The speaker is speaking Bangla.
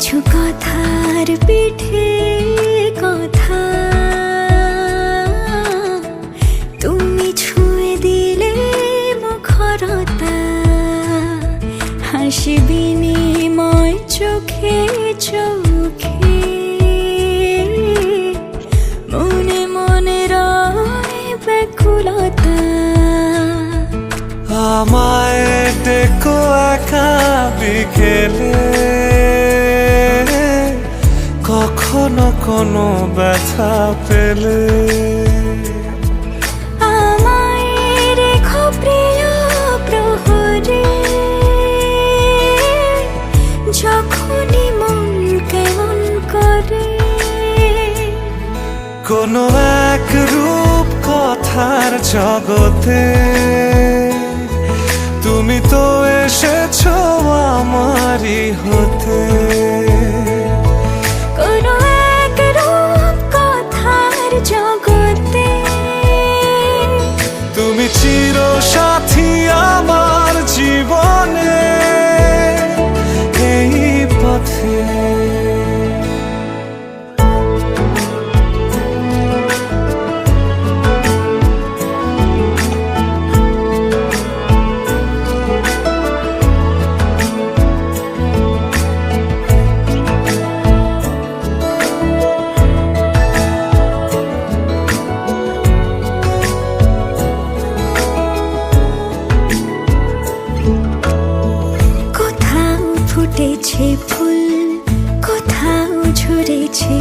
কিছু কথার পিঠে কথা তুমি ছুঁয়ে দিলে মুখরতা, হাসি বিনিময় চোখে চোখে, মনে মনে রয় ব্যাকুলতা। আমায় ডেকো একা বিকেলে, কখনো কোনো ব্যথা পেলে। আমায় রেখো প্রিয় প্রহরে, যখনই মন কেমন করে। কোনো এক রূপ কথার জগতে তুমি তো এসেছো আমারই হতে। কোনো এক রূপ কথার জগতে তুমি চির সাথী আমার জীবনে, এই পথে। ফুটেছে ফুল, কোথাও ঝরেছে